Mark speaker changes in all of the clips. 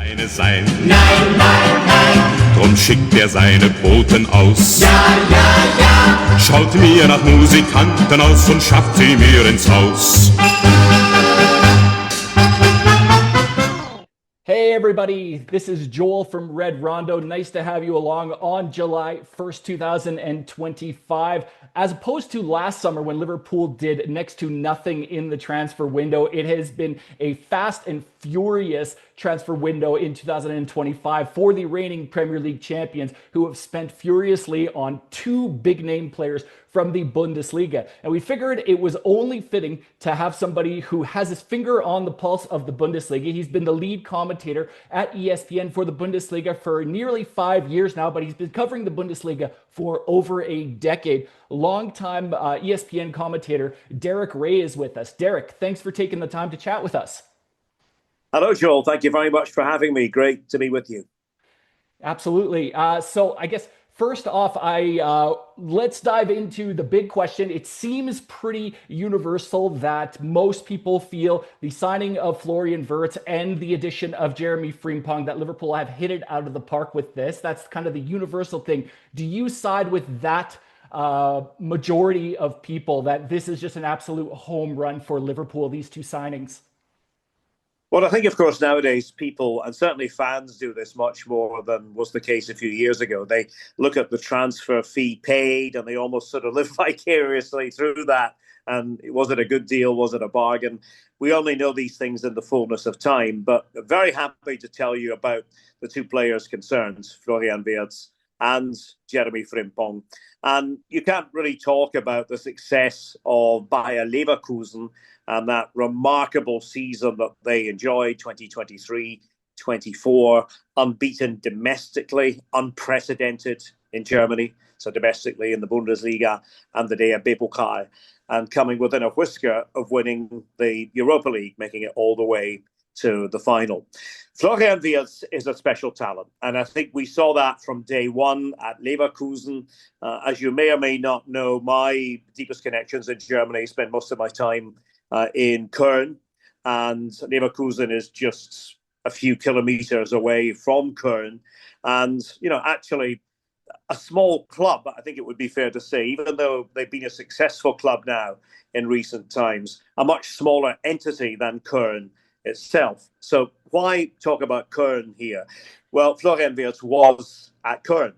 Speaker 1: Eine sein.
Speaker 2: Nein, nein, nein.
Speaker 1: Drum schickt er seine Boten aus.
Speaker 2: Ja, ja, ja.
Speaker 1: Schaut mir nach Musikanten aus und schafft sie mir ins Haus.
Speaker 3: Hey everybody, this is Joel from Red Rondo. Nice to have you along on July 1st, 2025. As opposed to last summer when Liverpool did next to nothing in the transfer window, it has been a fast and furious transfer window in 2025 for the reigning Premier League champions, who have spent furiously on two big name players from the Bundesliga. And we figured it was only fitting to have somebody who has his finger on the pulse of the Bundesliga. He's been the lead commentator at ESPN for the Bundesliga for nearly 5 years now, but he's been covering the Bundesliga for over a decade. Longtime ESPN commentator Derek Ray is with us. Derek, thanks for taking the time to chat with us.
Speaker 4: Hello, Joel. Thank you very much for having me. Great to be with you.
Speaker 3: Absolutely. So I guess first off, let's dive into the big question. It seems pretty universal that most people feel the signing of Florian Wirtz and the addition of Jeremie Frimpong, that Liverpool have hit it out of the park with this. That's kind of the universal thing. Do you side with that majority of people, that this is just an absolute home run for Liverpool, these two signings?
Speaker 4: Well, I think, of course, nowadays people, and certainly fans, do this much more than was the case a few years ago. They look at the transfer fee paid and they almost sort of live vicariously through that. And was it a good deal? Was it a bargain? We only know these things in the fullness of time. But I'm very happy to tell you about the two players concerned, Florian Wirtz and Jeremie Frimpong. And you can't really talk about the success of Bayer Leverkusen and that remarkable season that they enjoyed, 2023-24, unbeaten domestically, unprecedented in Germany, so domestically in the Bundesliga and the DFB Pokal, and coming within a whisker of winning the Europa League, making it all the way to the final. Florian Wirtz is a special talent, and I think we saw that from day one at Leverkusen. As you may or may not know, my deepest connections in Germany, spend most of my time in Köln, and Leverkusen is just a few kilometers away from Köln. And, you know, actually a small club, I think it would be fair to say, even though they've been a successful club now in recent times, a much smaller entity than Köln itself. So why talk about Köln here? Well, Florian Wirtz was at Köln,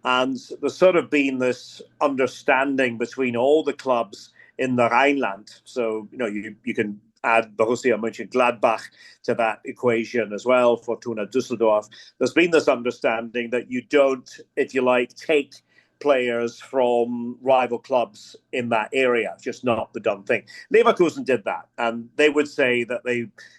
Speaker 4: and there's sort of been this understanding between all the clubs in the Rhineland. So, you know, you can add Borussia Mönchengladbach to that equation as well, Fortuna Düsseldorf. There's been this understanding that you don't, if you like, take players from rival clubs in that area. Just not the done thing. Leverkusen did that, and they would say that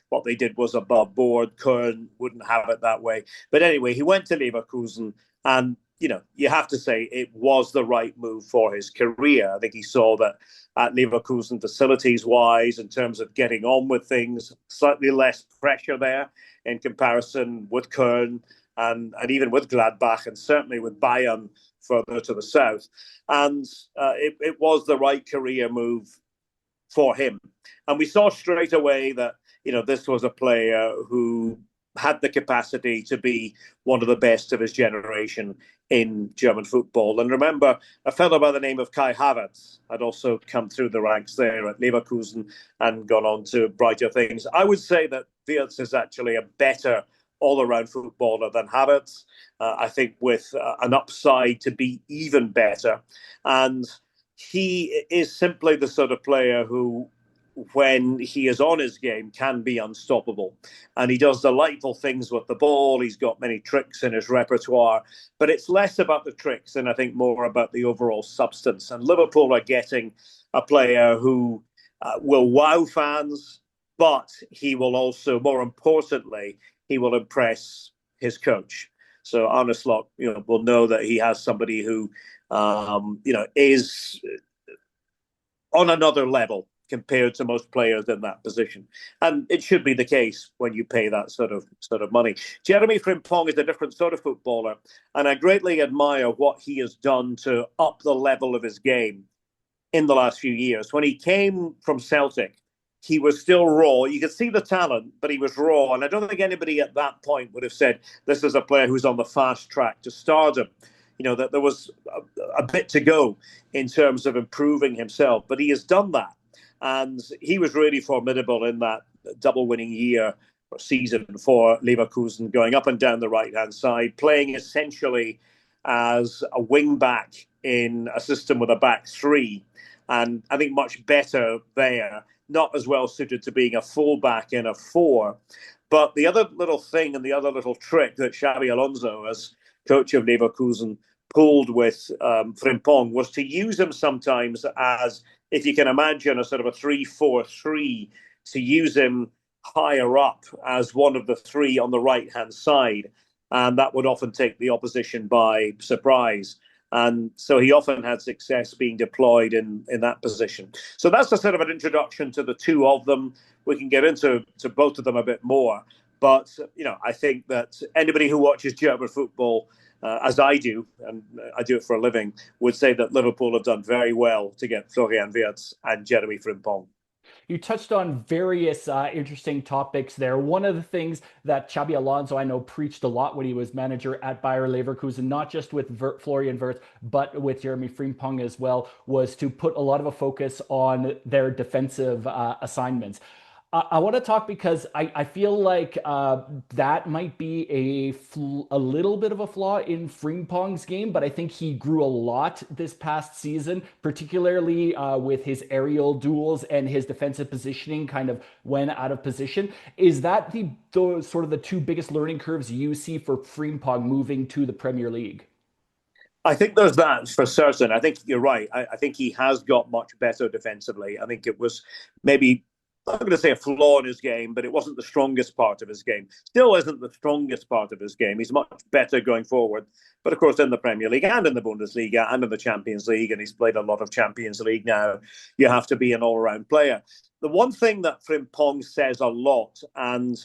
Speaker 4: what they did was above board. Köln wouldn't have it that way. But anyway, he went to Leverkusen, and you know, you have to say it was the right move for his career. I think he saw that at Leverkusen, facilities-wise, in terms of getting on with things, slightly less pressure there in comparison with Köln and even with Gladbach, and certainly with Bayern further to the south. And it was the right career move for him. And we saw straight away that, you know, this was a player who had the capacity to be one of the best of his generation in German football. And remember, a fellow by the name of Kai Havertz had also come through the ranks there at Leverkusen and gone on to brighter things. I would say that Wirtz is actually a better all-around footballer than Havertz. I think with an upside to be even better. And he is simply the sort of player who, when he is on his game, can be unstoppable. And he does delightful things with the ball. He's got many tricks in his repertoire. But it's less about the tricks and I think more about the overall substance. And Liverpool are getting a player who will wow fans, but he will also, more importantly, he will impress his coach. So Arne Slot, you know, will know that he has somebody who, you know, is on another level compared to most players in that position. And it should be the case when you pay that sort of money. Jeremie Frimpong is a different sort of footballer, and I greatly admire what he has done to up the level of his game in the last few years. When he came from Celtic, he was still raw. You could see the talent, but he was raw. And I don't think anybody at that point would have said, this is a player who's on the fast track to stardom. That there was a bit to go in terms of improving himself. But he has done that. And he was really formidable in that double winning year or season for Leverkusen, going up and down the right-hand side, playing essentially as a wing-back in a system with a back three. And I think much better there. Not as well suited to being a fullback in a four. But the other little thing and the other little trick that Xabi Alonso, as coach of Leverkusen, pulled with Frimpong was to use him sometimes as, if you can imagine, a sort of a 3-4-3, to use him higher up as one of the three on the right-hand side. And that would often take the opposition by surprise. And so he often had success being deployed in that position. So that's a sort of an introduction to the two of them. We can get into both of them a bit more. But, I think that anybody who watches German football, as I do, and I do it for a living, would say that Liverpool have done very well to get Florian Wirtz and Jeremie Frimpong.
Speaker 3: You touched on various interesting topics there. One of the things that Xabi Alonso, I know, preached a lot when he was manager at Bayer Leverkusen, not just with Florian Wirtz, but with Jeremie Frimpong as well, was to put a lot of a focus on their defensive assignments. I want to talk because I feel like that might be a little bit of a flaw in Frimpong's game, but I think he grew a lot this past season, particularly with his aerial duels and his defensive positioning kind of when out of position. Is that the sort of the two biggest learning curves you see for Frimpong moving to the Premier League?
Speaker 4: I think there's that for certain. I think you're right. I think he has got much better defensively. I think it was maybe, I'm going to say, a flaw in his game, but it wasn't the strongest part of his game. Still isn't the strongest part of his game. He's much better going forward. But of course, in the Premier League and in the Bundesliga and in the Champions League, and he's played a lot of Champions League now, you have to be an all-round player. The one thing that Frimpong says a lot, and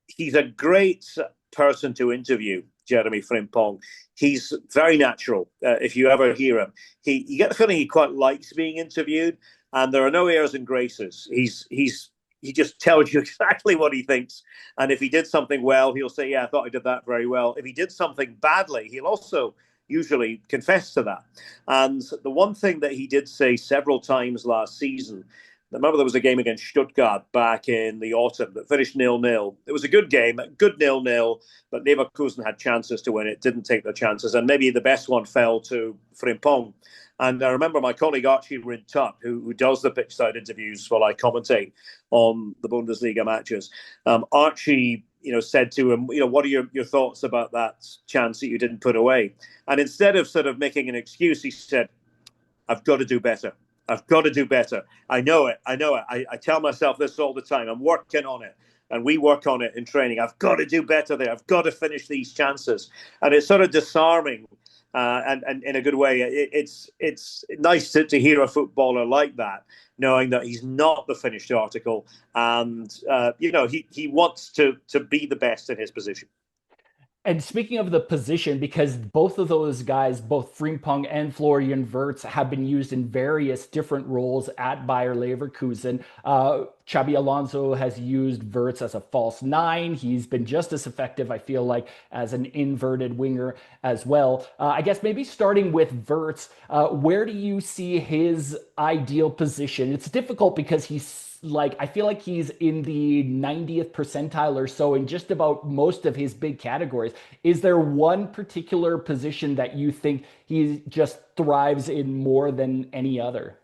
Speaker 4: he's a great person to interview, Jeremie Frimpong. He's very natural. If you ever hear him, you get the feeling he quite likes being interviewed. And there are no airs and graces. He just tells you exactly what he thinks. And if he did something well, he'll say, yeah, I thought I did that very well. If he did something badly, he'll also usually confess to that. And the one thing that he did say several times last season, I remember there was a game against Stuttgart back in the autumn that finished 0-0. It was a good game, a good 0-0, but Leverkusen had chances to win it, didn't take their chances. And maybe the best one fell to Frimpong. And I remember my colleague Archie Rintutt, who does the pitch side interviews while I commentate on the Bundesliga matches. Archie, said to him, what are your thoughts about that chance that you didn't put away? And instead of sort of making an excuse, he said, I've got to do better. I've got to do better. I know it. I tell myself this all the time. I'm working on it. And we work on it in training. I've got to do better there. I've got to finish these chances. And it's sort of disarming. And in a good way, it's nice to hear a footballer like that, knowing that he's not the finished article, and he wants to be the best in his position.
Speaker 3: And speaking of the position, because both of those guys, both Frimpong and Florian Wirtz, have been used in various different roles at Bayer Leverkusen. Xabi Alonso has used Wirtz as a false nine. He's been just as effective, I feel like, as an inverted winger as well. I guess maybe starting with Wirtz, where do you see his ideal position? It's difficult because I feel like he's in the 90th percentile or so in just about most of his big categories. Is there one particular position that you think he just thrives in more than any other?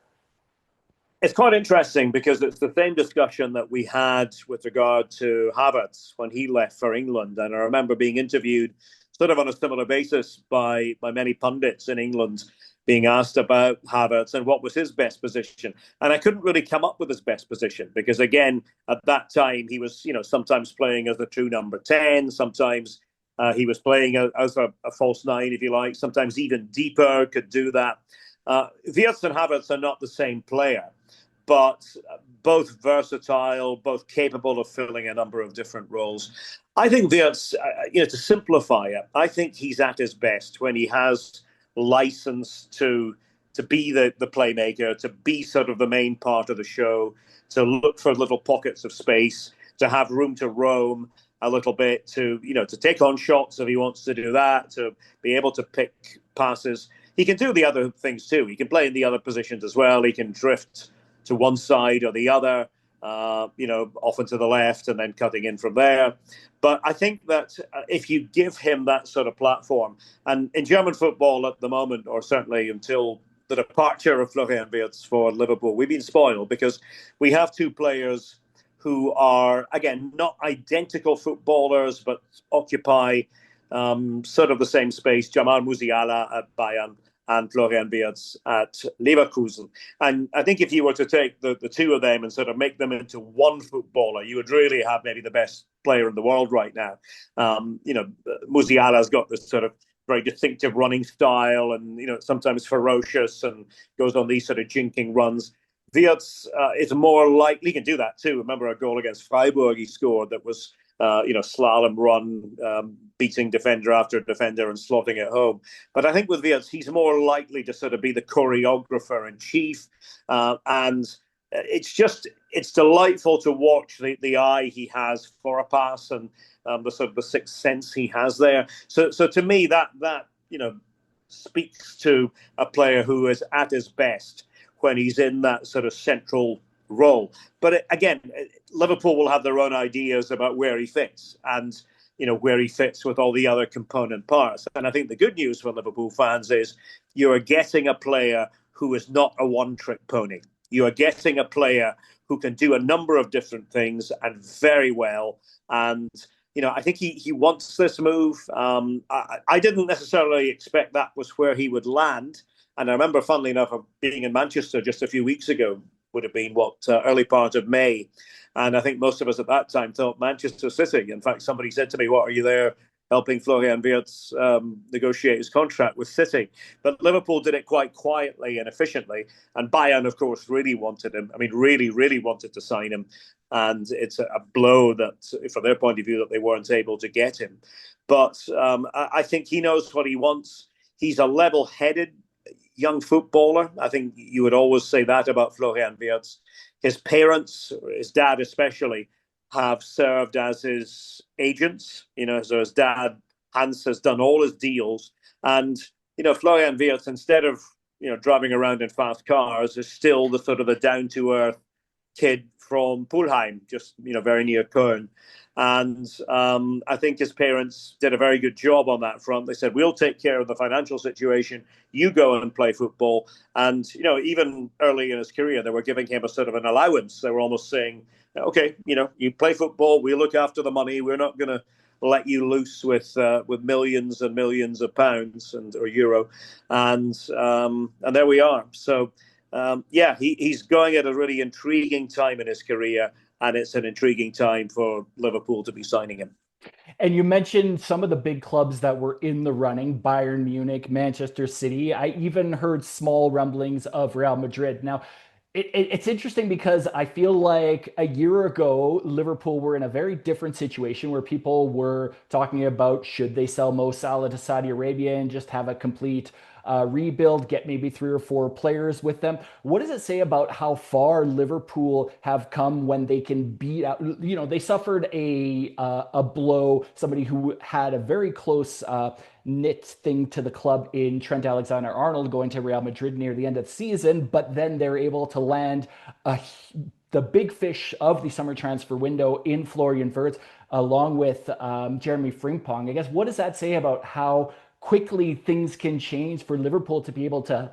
Speaker 4: It's quite interesting because it's the same discussion that we had with regard to Havertz when he left for England. And I remember being interviewed sort of on a similar basis by many pundits in England, being asked about Havertz and what was his best position. And I couldn't really come up with his best position because, again, at that time, he was, sometimes playing as a true number 10. Sometimes he was playing as a false nine, if you like. Sometimes even deeper, could do that. Wirtz and Havertz are not the same player, but both versatile, both capable of filling a number of different roles. I think Wirtz, to simplify it, I think he's at his best when he has license to to be the playmaker, to be sort of the main part of the show, to look for little pockets of space, to have room to roam a little bit, to take on shots if he wants to do that, to be able to pick passes. He can do the other things too. He can play in the other positions as well. He can drift to one side or the other, often to the left and then cutting in from there. But I think that if you give him that sort of platform, and in German football at the moment, or certainly until the departure of Florian Wirtz for Liverpool, we've been spoiled because we have two players who are, again, not identical footballers, but occupy sort of the same space. Jamal Musiala at Bayern and Florian Wirtz at Leverkusen. And I think if you were to take the two of them and sort of make them into one footballer, you would really have maybe the best player in the world right now. Musiala's got this sort of very distinctive running style and, sometimes ferocious and goes on these sort of jinking runs. Wirtz is more likely, he can do that too. Remember a goal against Freiburg he scored that was, slalom run, beating defender after defender and slotting it home. But I think with Wirtz, he's more likely to sort of be the choreographer in chief. And it's delightful to watch the eye he has for a pass and the sort of the sixth sense he has there. So to me, that speaks to a player who is at his best when he's in that sort of central role. But again, Liverpool will have their own ideas about where he fits and, where he fits with all the other component parts. And I think the good news for Liverpool fans is you are getting a player who is not a one-trick pony. You are getting a player who can do a number of different things and very well. And, I think he wants this move. I didn't necessarily expect that was where he would land. And I remember, funnily enough, of being in Manchester just a few weeks ago, would have been early part of May. And I think most of us at that time thought Manchester City. In fact, somebody said to me, "What are you there helping Florian Wirtz negotiate his contract with City?" But Liverpool did it quite quietly and efficiently. And Bayern, of course, really wanted him. I mean, really, really wanted to sign him. And it's a blow that, from their point of view, that they weren't able to get him. But I think he knows what he wants. He's a level-headed young footballer. I think you would always say that about Florian Wirtz. His parents, his dad especially, have served as his agents. So his dad, Hans, has done all his deals. And, Florian Wirtz, instead of, driving around in fast cars, is still the sort of the down-to-earth kid from Pulheim, just, very near Köln. And I think his parents did a very good job on that front. They said, "We'll take care of the financial situation. You go and play football." And, even early in his career, they were giving him a sort of an allowance. They were almost saying, "Okay, you play football. We look after the money. We're not going to let you loose with millions and millions of pounds or euro." And there we are. So, he's going at a really intriguing time in his career. And it's an intriguing time for Liverpool to be signing him.
Speaker 3: And you mentioned some of the big clubs that were in the running: Bayern Munich, Manchester City. I even heard small rumblings of Real Madrid. Now, it's interesting because I feel like a year ago, Liverpool were in a very different situation where people were talking about, should they sell Mo Salah to Saudi Arabia and just have a complete rebuild, get maybe 3 or 4 players with them. What does it say about how far Liverpool have come when they can beat out? They suffered a blow, somebody who had a very close knit thing to the club in Trent Alexander-Arnold going to Real Madrid near the end of the season, but then they're able to land the big fish of the summer transfer window in Florian Wirtz, along with Jeremie Frimpong. I guess, what does that say about how quickly things can change for Liverpool to be able to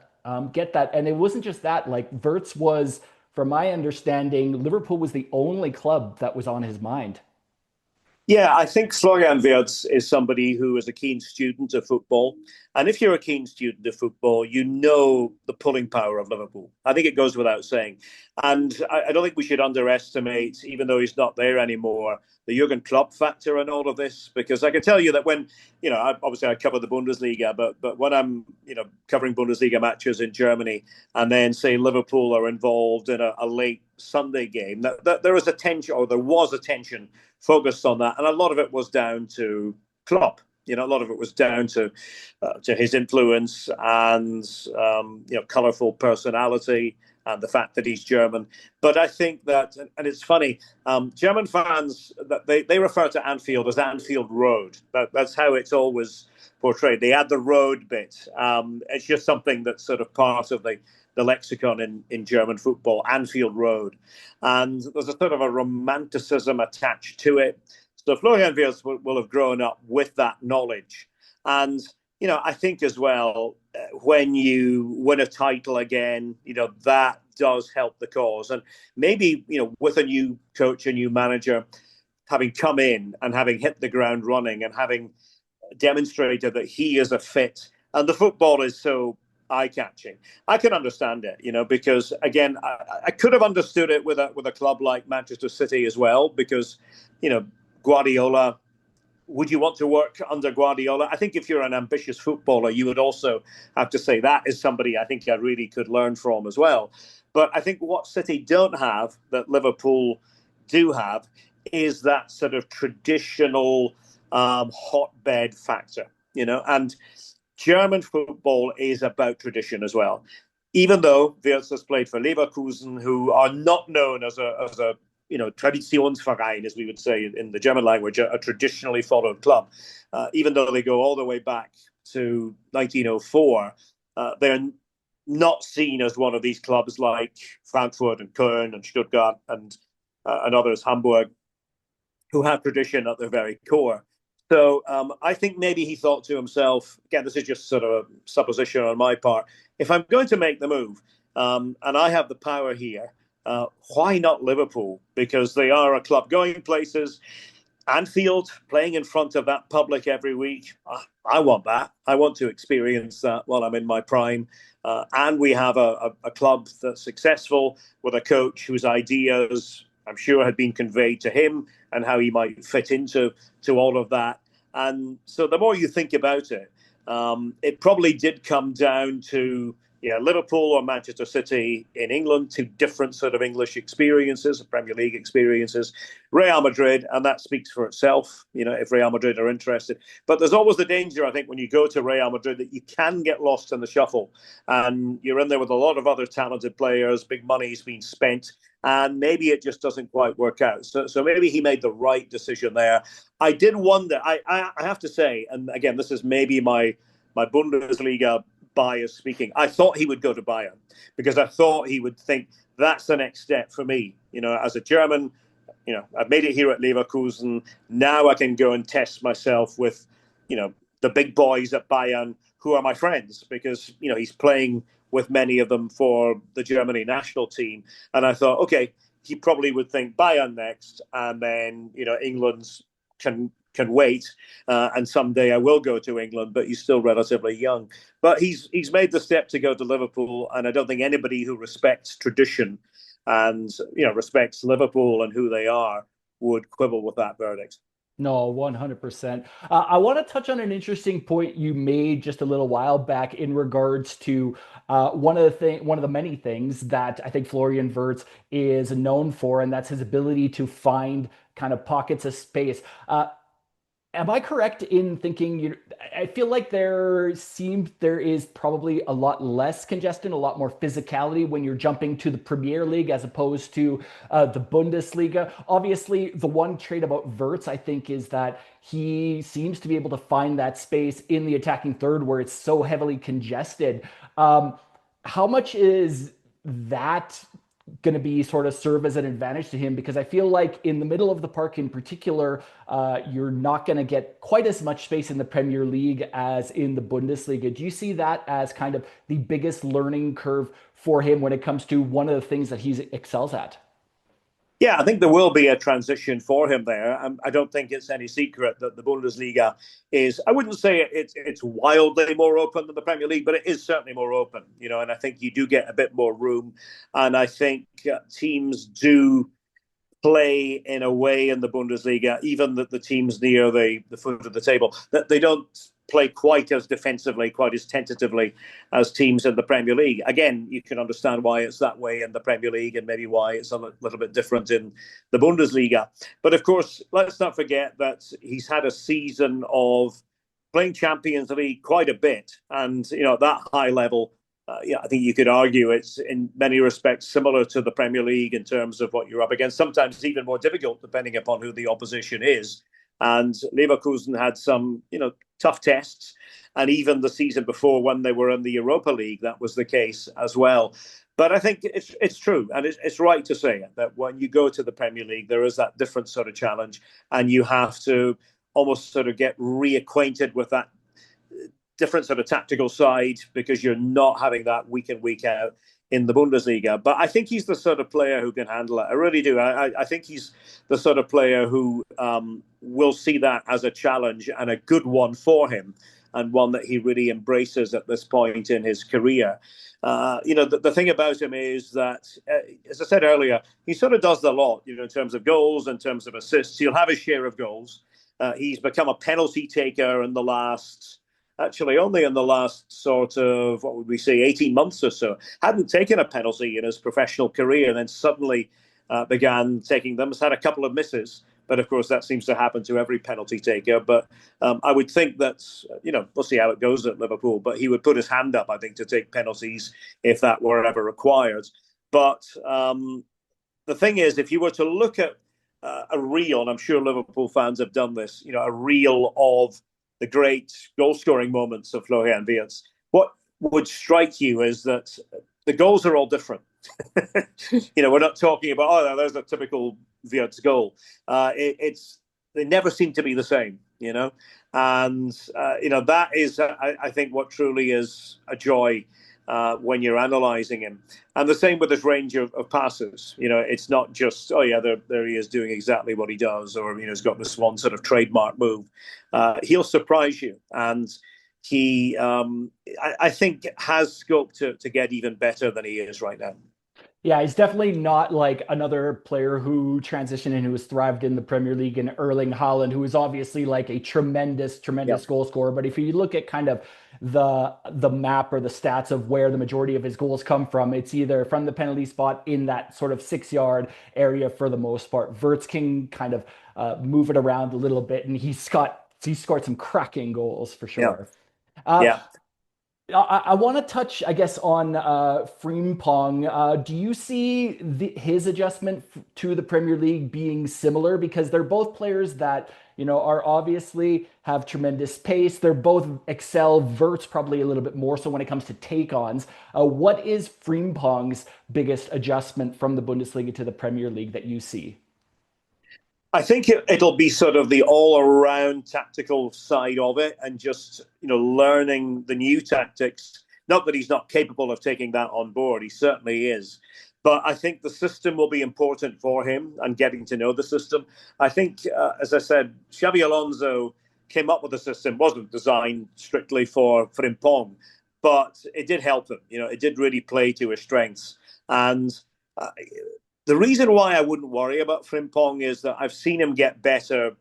Speaker 3: get that? And it wasn't just that, like Wirtz was, from my understanding, Liverpool was the only club that was on his mind.
Speaker 4: Yeah, I think Florian Wirtz is somebody who is a keen student of football. And if you're a keen student of football, you know the pulling power of Liverpool. I think it goes without saying. And I don't think we should underestimate, even though he's not there anymore, the Jurgen Klopp factor in all of this. Because I can tell you that when, obviously I cover the Bundesliga, but when I'm, covering Bundesliga matches in Germany, and then say Liverpool are involved in a late Sunday game, that there is a tension, or there was a tension focused on that. And a lot of it was down to Klopp. You know, a lot of it was down to his influence and colourful personality and the fact that he's German. But I think that, and it's funny, German fans, that they refer to Anfield as Anfield Road. That's how it's always portrayed. They add the road bit. It's just something that's sort of part of the lexicon in German football, Anfield Road. And there's a sort of a romanticism attached to it. So Florian Wirtz will have grown up with that knowledge. And, you know, I think as well, when you win a title again, you know, that does help the cause. And maybe, you know, with a new coach, a new manager, having come in and having hit the ground running and having demonstrated that he is a fit, and the football is so eye-catching, I can understand it, you know, because again, I could have understood it with a club like Manchester City as well, because, you know, Guardiola, would you want to work under Guardiola? I think if you're an ambitious footballer, you would also have to say that is somebody I think I really could learn from as well. But I think what City don't have that Liverpool do have is that sort of traditional hotbed factor, you know, and German football is about tradition as well. Even though Wirtz has played for Leverkusen, who are not known as a Traditionsverein, as we would say in the German language, a traditionally followed club. Even though they go all the way back to 1904, they're not seen as one of these clubs like Frankfurt and Köln and Stuttgart and others, Hamburg, who have tradition at their very core. So I think maybe he thought to himself, again, this is just sort of a supposition on my part, if I'm going to make the move and I have the power here, why not Liverpool? Because they are a club going places. Anfield, playing in front of that public every week. I want that. I want to experience that while I'm in my prime. And we have a club that's successful with a coach whose ideas, I'm sure, had been conveyed to him and how he might fit into all of that. And so the more you think about it, it probably did come down to Liverpool or Manchester City in England, two different sort of English experiences, Premier League experiences, Real Madrid, and that speaks for itself, you know, if Real Madrid are interested. But there's always the danger, I think, when you go to Real Madrid that you can get lost in the shuffle and you're in there with a lot of other talented players, big money's been spent, and maybe it just doesn't quite work out. So maybe he made the right decision there. I did wonder, I have to say, and again, this is maybe my Bundesliga bias speaking, I thought he would go to Bayern because I thought he would think that's the next step for me. You know, as a German, you know, I've made it here at Leverkusen. Now I can go and test myself with, you know, the big boys at Bayern who are my friends because, you know, he's playing with many of them for the Germany national team. And I thought, okay, he probably would think Bayern next and then, you know, England's can wait, and someday I will go to England, but he's still relatively young. But he's made the step to go to Liverpool, and I don't think anybody who respects tradition and, you know, respects Liverpool and who they are would quibble with that verdict.
Speaker 3: No, 100%. I want to touch on an interesting point you made just a little while back in regards to one of the many things that I think Florian Wirtz is known for, and that's his ability to find kind of pockets of space. Am I correct in thinking, I feel like there is probably a lot less congestion, a lot more physicality when you're jumping to the Premier League as opposed to the Bundesliga. Obviously, the one trait about Wirtz, I think, is that he seems to be able to find that space in the attacking third where it's so heavily congested. How much is that going to be sort of serve as an advantage to him? Because I feel like in the middle of the park in particular, you're not going to get quite as much space in the Premier League as in the Bundesliga. Do you see that as kind of the biggest learning curve for him when it comes to one of the things that he excels at?
Speaker 4: Yeah, I think there will be a transition for him there. I don't think it's any secret that the Bundesliga is, I wouldn't say it's wildly more open than the Premier League, but it is certainly more open, you know, and I think you do get a bit more room. And I think teams do play in a way in the Bundesliga, even that the teams near the foot of the table, that they don't play quite as defensively, quite as tentatively as teams in the Premier League. Again, you can understand why it's that way in the Premier League and maybe why it's a little bit different in the Bundesliga. But of course, let's not forget that he's had a season of playing Champions League quite a bit, and at that high level. I think you could argue it's in many respects similar to the Premier League in terms of what you're up against. Sometimes even more difficult depending upon who the opposition is. And Leverkusen had some, tough tests. And even the season before, when they were in the Europa League, that was the case as well. But I think it's true, and it's right to say it, that when you go to the Premier League, there is that different sort of challenge, and you have to almost sort of get reacquainted with that different sort of tactical side, because you're not having that week in, week out in the Bundesliga. But I think he's the sort of player who can handle it. I really do. I think he's the sort of player who will see that as a challenge and a good one for him, and one that he really embraces at this point in his career. The thing about him is that, as I said earlier, he sort of does a lot, in terms of goals, in terms of assists. He'll have his share of goals. He's become a penalty taker only in the last sort of, 18 months or so. Hadn't taken a penalty in his professional career, and then suddenly began taking them. Has had a couple of misses, but of course that seems to happen to every penalty taker. But I would think that, we'll see how it goes at Liverpool, but he would put his hand up, I think, to take penalties if that were ever required. But the thing is, if you were to look at a reel, and I'm sure Liverpool fans have done this, a reel of the great goal-scoring moments of Florian Wirtz, what would strike you is that the goals are all different. We're not talking about, there's a typical Wirtz goal. They never seem to be the same, and that is, I think, what truly is a joy when you're analysing him. And the same with his range of passes. It's not just, there he is doing exactly what he does, or, he's got this one sort of trademark move. He'll surprise you. And he, I think, has scope to get even better than he is right now.
Speaker 3: Yeah, he's definitely not like another player who transitioned and who has thrived in the Premier League, and Erling Haaland, who is obviously like a tremendous goal scorer. But if you look at kind of the map or the stats of where the majority of his goals come from, it's either from the penalty spot in that sort of 6-yard area for the most part. Wirtz can kind of move it around a little bit, and he's scored some cracking goals for sure.
Speaker 4: Yeah.
Speaker 3: I want to touch, I guess, on Frimpong. Do you see his adjustment to the Premier League being similar? Because they're both players that, are obviously have tremendous pace. They're both excel. Wirtz probably a little bit more so when it comes to take-ons. What is Frimpong's biggest adjustment from the Bundesliga to the Premier League that you see?
Speaker 4: I think it'll be sort of the all-around tactical side of it, and just, learning the new tactics. Not that he's not capable of taking that on board. He certainly is. But I think the system will be important for him, and getting to know the system. I think, as I said, Xabi Alonso came up with a system. Wasn't designed strictly for Frimpong, but it did help him. It did really play to his strengths. And the reason why I wouldn't worry about Frimpong is that I've seen him get better,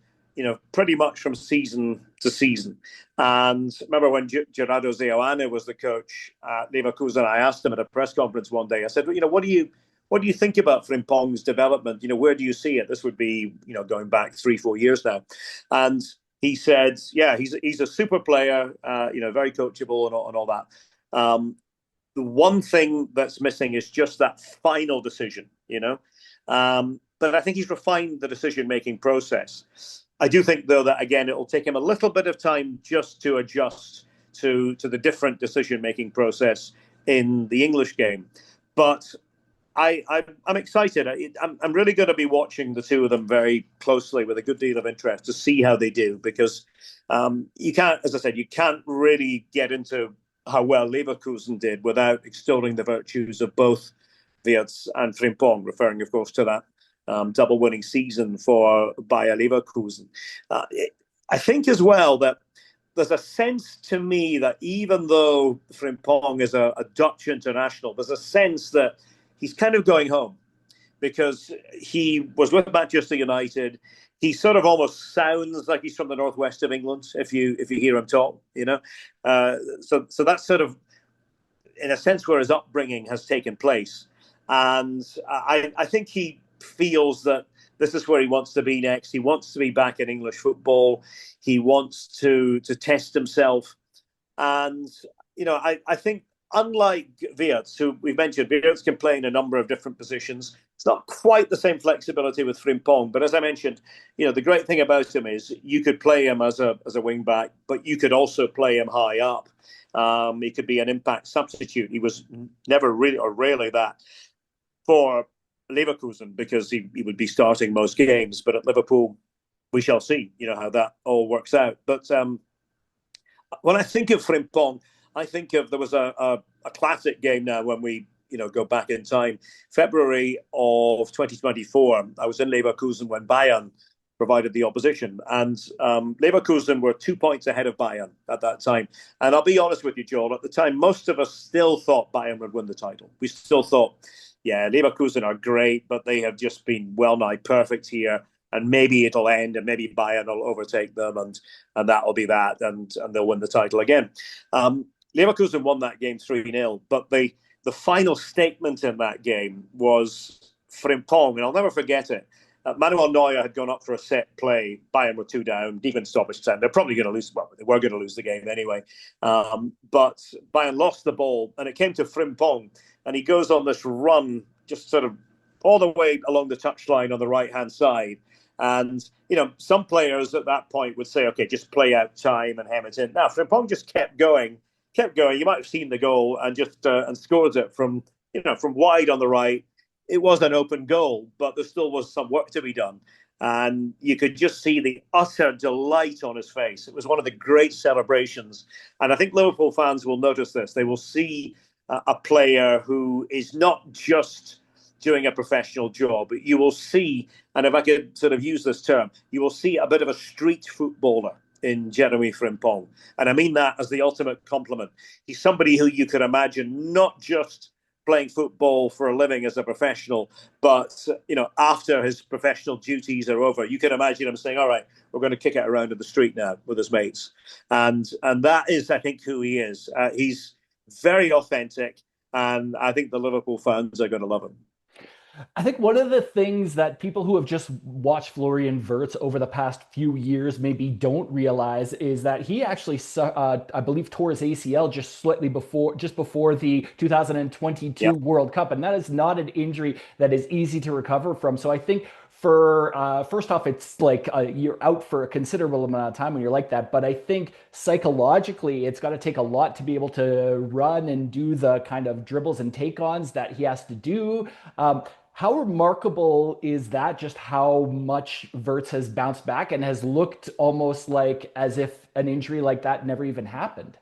Speaker 4: pretty much from season to season. And remember when Gerardo Seoane was the coach at Leverkusen, I asked him at a press conference one day, I said, what do you think about Frimpong's development? Where do you see it? This would be, going back 3-4 years now. And he said, yeah, he's a super player, very coachable and all that. The one thing that's missing is just that final decision, But I think he's refined the decision-making process. I do think, though, that, again, it'll take him a little bit of time just to adjust to the different decision-making process in the English game. But I'm excited. I'm really going to be watching the two of them very closely with a good deal of interest to see how they do, because you can't, as I said, you can't really get into how well Leverkusen did without extolling the virtues of both Wirtz and Frimpong, referring, of course, to that double winning season for Bayer Leverkusen. I think as well that there's a sense to me that even though Frimpong is a Dutch international, there's a sense that he's kind of going home, because he was with Manchester United. He sort of almost sounds like he's from the northwest of England if you hear him talk, So that's sort of, in a sense, where his upbringing has taken place. And I think he feels that this is where he wants to be next. He wants to be back in English football. He wants to test himself. And, I think unlike WIRTZ, who we've mentioned, WIRTZ can play in a number of different positions. It's not quite the same flexibility with Frimpong. But as I mentioned, the great thing about him is you could play him as a wing back, but you could also play him high up. He could be an impact substitute. He was never really or rarely that for Leverkusen because he would be starting most games. But at Liverpool, we shall see, how that all works out. But when I think of Frimpong, I think of there was a classic game now when we go back in time. February of 2024, I was in Leverkusen when Bayern provided the opposition. And Leverkusen were 2 points ahead of Bayern at that time. And I'll be honest with you, Joel, at the time, most of us still thought Bayern would win the title. We still thought, yeah, Leverkusen are great, but they have just been well-nigh perfect here. And maybe it'll end, and maybe Bayern will overtake them, and that'll be that, and they'll win the title again. Leverkusen won that game 3-0, but the final statement in that game was Frimpong, and I'll never forget it. Manuel Neuer had gone up for a set play. Bayern were 2 down, deep in stoppage time. They're probably going to lose. Well, they were going to lose the game anyway. But Bayern lost the ball, and it came to Frimpong, and he goes on this run, just sort of all the way along the touchline on the right-hand side. And, some players at that point would say, okay, just play out time and hem it in. Now, Frimpong just kept going. You might have seen the goal and just and scored it from wide on the right. It was an open goal, but there still was some work to be done. And you could just see the utter delight on his face. It was one of the great celebrations. And I think Liverpool fans will notice this. They will see a player who is not just doing a professional job. You will see, and if I could sort of use this term, you will see a bit of a street footballer in Jeremie Frimpong. And I mean that as the ultimate compliment. He's somebody who you could imagine not just playing football for a living as a professional, but, after his professional duties are over, you can imagine him saying, all right, we're going to kick it around in the street now with his mates. And that is, I think, who he is. He's very authentic, and I think the Liverpool fans are going to love him.
Speaker 3: I think one of the things that people who have just watched Florian Wirtz over the past few years maybe don't realize is that he actually, I believe, tore his ACL just before the 2022 World Cup, and that is not an injury that is easy to recover from. So I think first off, it's like you're out for a considerable amount of time when you're like that. But I think psychologically, it's got to take a lot to be able to run and do the kind of dribbles and take-ons that he has to do. How remarkable is that, just how much Wirtz has bounced back and has looked almost like as if an injury like that never even happened?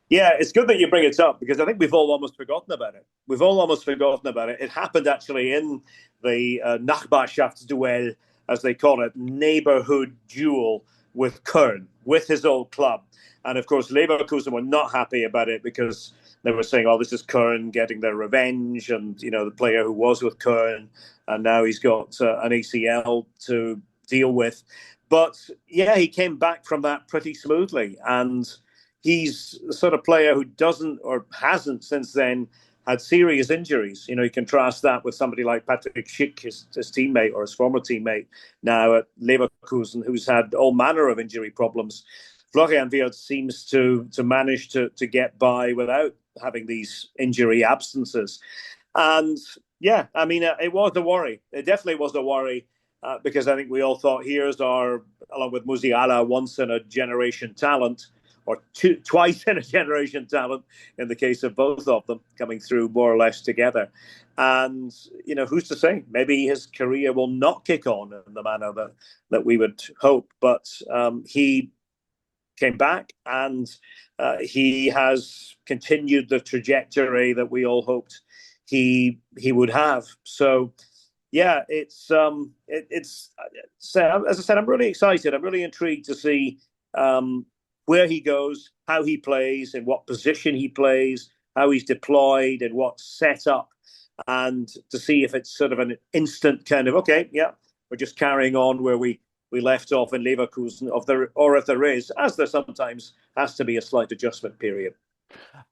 Speaker 4: Yeah, it's good that you bring it up because I think we've all almost forgotten about it. It happened actually in the Nachbarschaftsduell, as they call it, neighborhood duel with Köln, with his old club. And of course, Leverkusen were not happy about it because they were saying, oh, this is Köln getting their revenge. And, the player who was with Köln, and now he's got an ACL to deal with. But yeah, he came back from that pretty smoothly. And he's the sort of player who doesn't or hasn't since then had serious injuries. You contrast that with somebody like Patrick Schick, his teammate or his former teammate now at Leverkusen, who's had all manner of injury problems. Florian Wirtz seems to manage to get by without having these injury absences. And yeah, I mean, it was a worry. It definitely was a worry because I think we all thought here's our, along with Musiala, once in a generation talent, or twice in a generation talent in the case of both of them coming through more or less together. And, who's to say? Maybe his career will not kick on in the manner that we would hope. But he came back and he has continued the trajectory that we all hoped he would have. So, yeah, it's as I said, I'm really excited. I'm really intrigued to see where he goes, how he plays, in what position he plays, how he's deployed, and what's set up, and to see if it's sort of an instant kind of, okay, yeah, we're just carrying on where we left off in Leverkusen, or if there is, as there sometimes has to be, a slight adjustment period.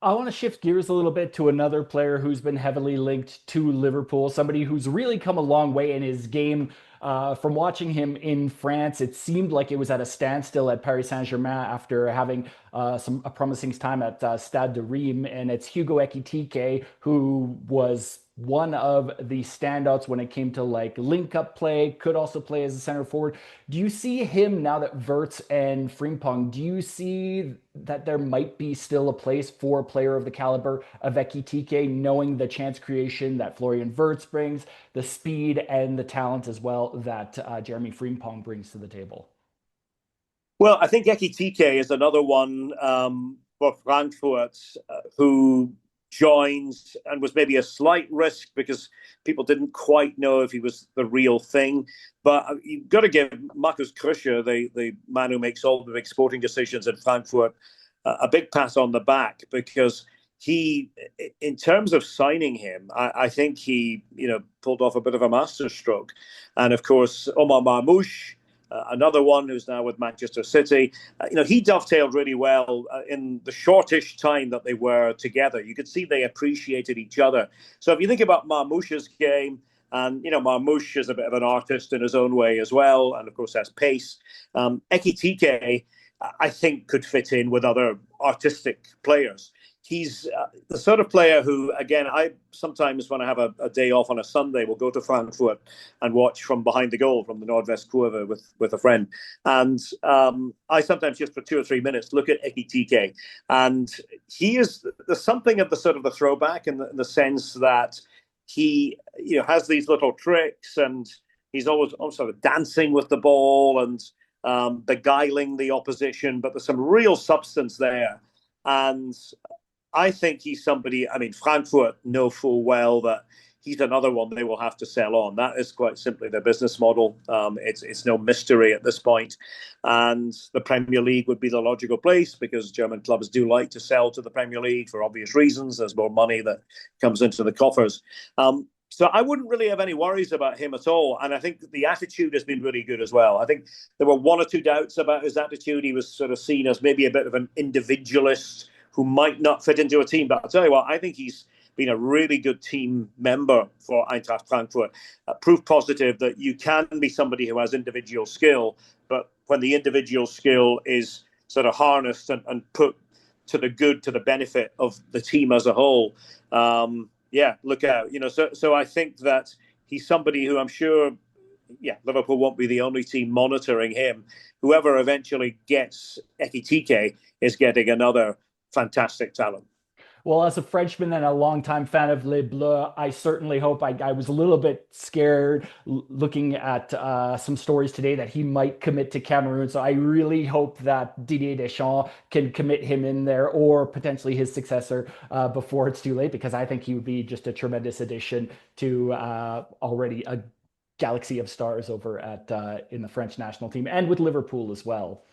Speaker 3: I want to shift gears a little bit to another player who's been heavily linked to Liverpool, somebody who's really come a long way in his game From watching him in France, it seemed like it was at a standstill at Paris Saint-Germain after having a promising time at Stade de Reims. And it's Hugo Ekitike who was one of the standouts when it came to like link up play, could also play as a center forward. Do you see him now that WIRTZ and Frimpong, do you see that there might be still a place for a player of the caliber of Ekitike, knowing the chance creation that Florian WIRTZ brings, the speed and the talent as well that Jeremie Frimpong brings to the table?
Speaker 4: Well, I think Ekitike is another one for Frankfurt who joined and was maybe a slight risk because people didn't quite know if he was the real thing. But you've got to give Markus Kruscher, the man who makes all the big sporting decisions in Frankfurt, a big pat on the back, because he, in terms of signing him, I think he, pulled off a bit of a masterstroke. And of course, Omar Marmoush, another one who's now with Manchester City. He dovetailed really well in the shortish time that they were together. You could see they appreciated each other. So if you think about Marmoush's game, and, Marmoush is a bit of an artist in his own way as well, and of course has pace. Ekitike, I think, could fit in with other artistic players. He's the sort of player who, again, I sometimes, when I have a day off on a Sunday, will go to Frankfurt and watch from behind the goal from the Nordwest Kurve with a friend. And I sometimes, just for 2 or 3 minutes, look at Ekitike. And there's something of the sort of the throwback in the sense that he has these little tricks, and he's always sort of dancing with the ball and beguiling the opposition. But there's some real substance there. And I think he's somebody, Frankfurt know full well that he's another one they will have to sell on. That is quite simply their business model. It's no mystery at this point. And the Premier League would be the logical place because German clubs do like to sell to the Premier League for obvious reasons. There's more money that comes into the coffers. So I wouldn't really have any worries about him at all. And I think the attitude has been really good as well. I think there were 1 or 2 doubts about his attitude. He was sort of seen as maybe a bit of an individualist who might not fit into a team. But I'll tell you what, I think he's been a really good team member for Eintracht Frankfurt. Proof positive that you can be somebody who has individual skill, but when the individual skill is sort of harnessed and put to the benefit of the team as a whole, look out. So I think that he's somebody who I'm sure, Liverpool won't be the only team monitoring him. Whoever eventually gets Ekitike is getting another fantastic talent.
Speaker 3: Well, as a Frenchman and a longtime fan of Les Bleus, I certainly hope. I was a little bit scared looking at some stories today that he might commit to Cameroon. So I really hope that Didier Deschamps can commit him in there, or potentially his successor before it's too late, because I think he would be just a tremendous addition to already a galaxy of stars over at in the French national team and with Liverpool as well.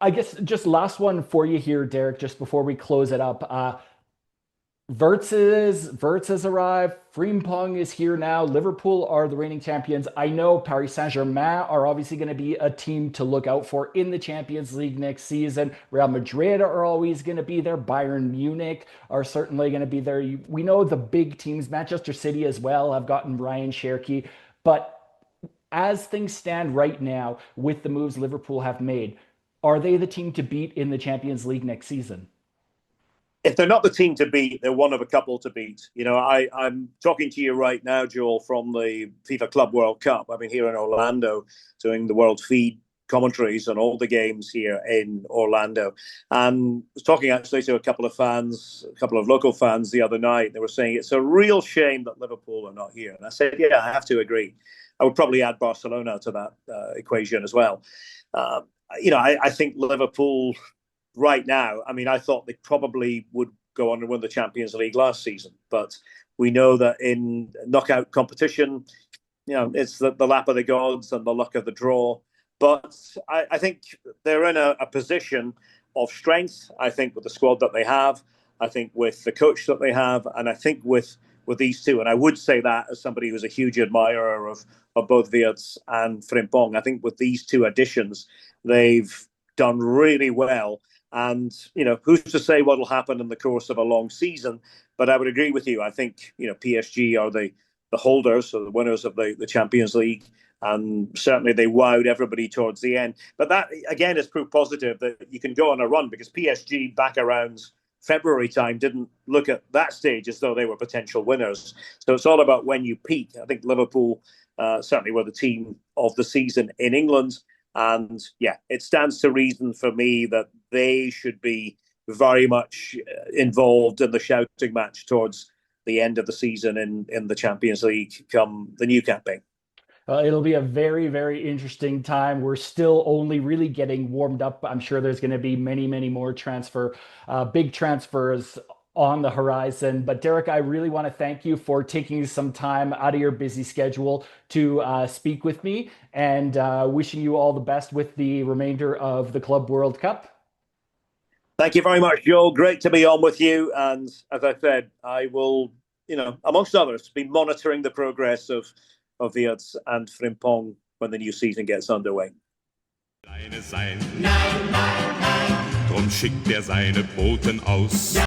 Speaker 3: I guess just last one for you here, Derek, just before we close it up. WIRTZ has arrived. Frimpong is here now. Liverpool are the reigning champions. I know Paris Saint-Germain are obviously going to be a team to look out for in the Champions League next season. Real Madrid are always going to be there. Bayern Munich are certainly going to be there. We know the big teams, Manchester City as well, have gotten Ryan Cherki. But as things stand right now, with the moves Liverpool have made, are they the team to beat in the Champions League next season?
Speaker 4: If they're not the team to beat, they're one of a couple to beat. I'm talking to you right now, Joel, from the FIFA Club World Cup. I've been here in Orlando doing the World Feed commentaries on all the games here in Orlando. And I was talking actually to a couple of local fans the other night. They were saying it's a real shame that Liverpool are not here. And I said, yeah, I have to agree. I would probably add Barcelona to that equation as well. I think Liverpool right now, I thought they probably would go on and win the Champions League last season. But we know that in knockout competition, it's the lap of the gods and the luck of the draw. But I think they're in a position of strength, I think, with the squad that they have. I think with the coach that they have. And I think with these two, and I would say that as somebody who's a huge admirer of both WIRTZ and Frimpong, I think with these two additions, they've done really well. And, who's to say what will happen in the course of a long season? But I would agree with you. I think, PSG are the holders, so the winners of the Champions League. And certainly they wowed everybody towards the end. But that, again, is proof positive that you can go on a run, because PSG back around February time didn't look at that stage as though they were potential winners. So it's all about when you peak. I think Liverpool certainly were the team of the season in England. And yeah, it stands to reason for me that they should be very much involved in the shouting match towards the end of the season in the Champions League come the new campaign.
Speaker 3: It'll be a very, very interesting time. We're still only really getting warmed up. I'm sure there's going to be many, many more big transfers on the horizon. But Derek, I really want to thank you for taking some time out of your busy schedule to speak with me, and wishing you all the best with the remainder of the Club World Cup.
Speaker 4: Thank you very much, Joel. Great to be on with you. And as I said, I will, amongst others, be monitoring the progress of WIRTZ and Frimpong when the new season gets underway.
Speaker 1: Nein, nein, nein. Drum schickt seine Boten aus.